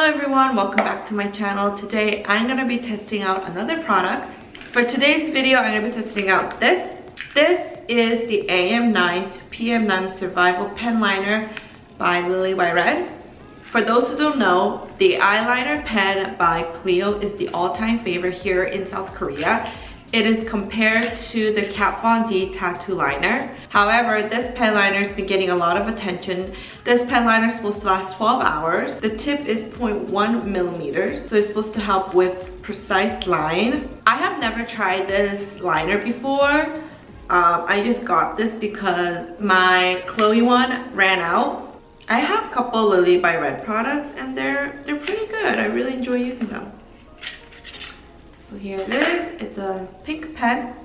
Hello everyone, welcome back to my channel. Today I'm going to be testing out another product. For today's video, I'm going to be testing out this. This is the AM9 to PM9 Survival Pen Liner by Lilybyred. For those who don't know, the eyeliner pen by Cleo is the all-time favorite here in South Korea. It is compared to the Kat Von D tattoo liner. However, this pen liner has been getting a lot of attention. This pen liner is supposed to last 12 hours. The tip is 0.1 millimeters, so it's supposed to help with precise line. I have never tried this liner before. I just got this because my Chloe one ran out. I have a couple Lilybyred products and they're pretty good. I really enjoy using them. So here it is. It's a pink pen.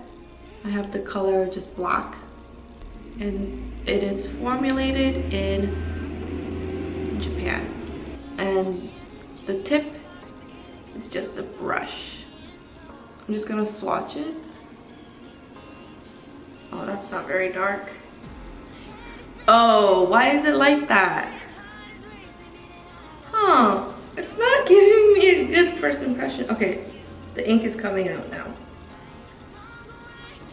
I have the color just black. And it is formulated in Japan. And the tip is just a brush. I'm just gonna swatch it. Oh, that's not very dark. Oh, why is it like that? Huh, it's not giving me a good first impression. Okay. The ink is coming out now.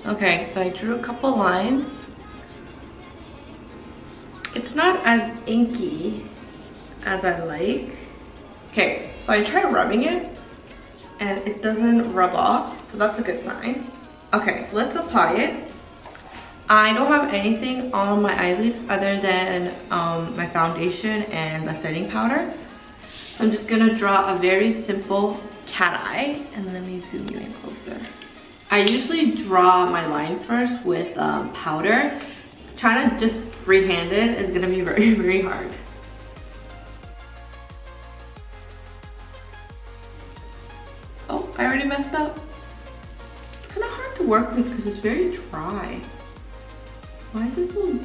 Okay, so I drew a couple lines. It's not as inky as I like. Okay, so I tried rubbing it and it doesn't rub off, so that's a good sign. Okay, so let's apply it. I don't have anything on my eyelids other than my foundation and the setting powder. So I'm just gonna draw a very simple cat eye, and let me zoom you in closer. I usually draw my line first with powder. Trying to just freehand it is gonna be very, very hard. Oh, I already messed up. It's kind of hard to work with because it's very dry. Why is it so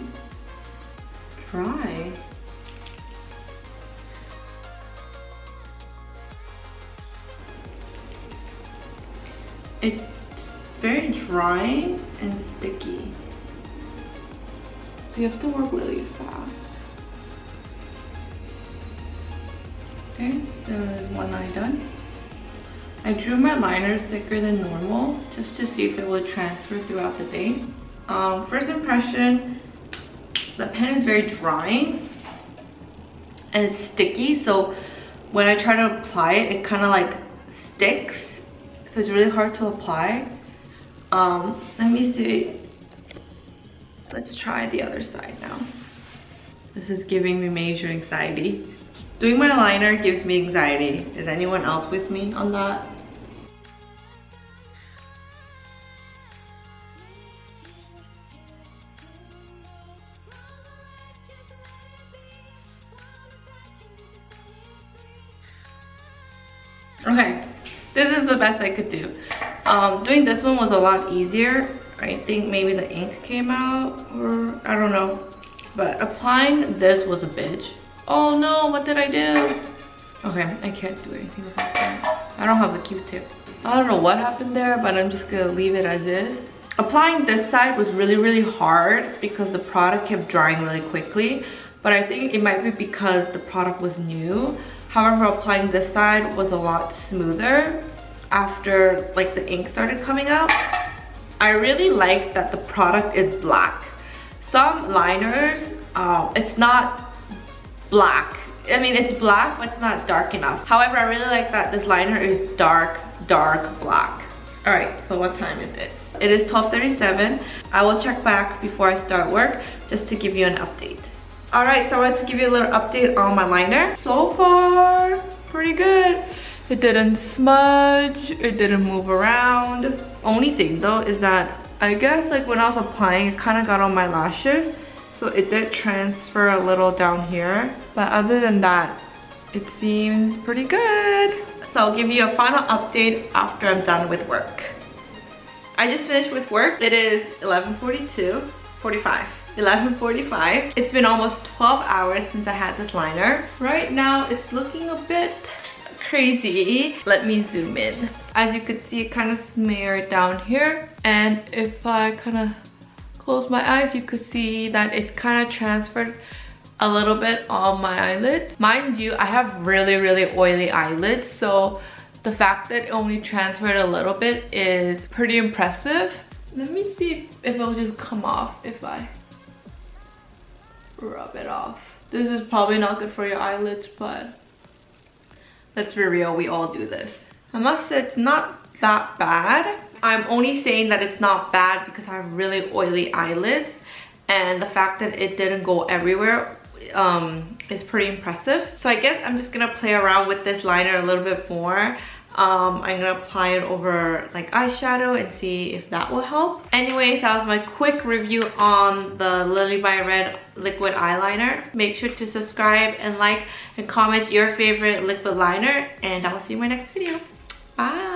dry? It's very dry and sticky. So you have to work really fast. Okay, there's one eye done. I drew my liner thicker than normal just to see if it would transfer throughout the day. First impression, the pen is very drying and it's sticky, so when I try to apply it, it kind of like sticks. So it's really hard to apply. Let me see. Let's try the other side now. This is giving me major anxiety. Doing my liner gives me anxiety. Is anyone else with me on that? Okay. This is the best I could do. Doing this one was a lot easier. I think maybe the ink came out, or I don't know. But applying this was a bitch. Oh no, what did I do? Okay, I can't do anything about that. I don't have a Q-tip. I don't know what happened there, but I'm just gonna leave it as is. Applying this side was really, really hard because the product kept drying really quickly. But I think it might be because the product was new. However, applying this side was a lot smoother after like the ink started coming out. I really like that the product is black. Some liners, it's not black. I mean, it's black, but it's not dark enough. However, I really like that this liner is dark, dark black. All right, so what time is it? It is 12:37. I will check back before I start work just to give you an update. All right, so I want to give you a little update on my liner. So far, pretty good. It didn't smudge, it didn't move around. Only thing though is that I guess like when I was applying, it kind of got on my lashes. So it did transfer a little down here. But other than that, it seems pretty good. So I'll give you a final update after I'm done with work. I just finished with work. It is 11:45. It's been almost 12 hours since I had this liner. Right now, it's looking a bit crazy. Let me zoom in. As you can see, it kind of smeared down here. And if I kind of close my eyes, you could see that it kind of transferred a little bit on my eyelids. Mind you, I have really oily eyelids, so the fact that it only transferred a little bit is pretty impressive. Let me see if it'll just come off if I rub it off. This is probably not good for your eyelids, but let's be real, we all do this. I must say it's not that bad. I'm only saying that it's not bad because I have really oily eyelids, and the fact that it didn't go everywhere is pretty impressive. So I guess I'm just gonna play around with this liner a little bit more. I'm gonna apply it over like eyeshadow and see if that will help. Anyways, that was my quick review on the Lilybyred liquid eyeliner. Make sure to subscribe and like and comment your favorite liquid liner, and I'll see you in my next video. Bye!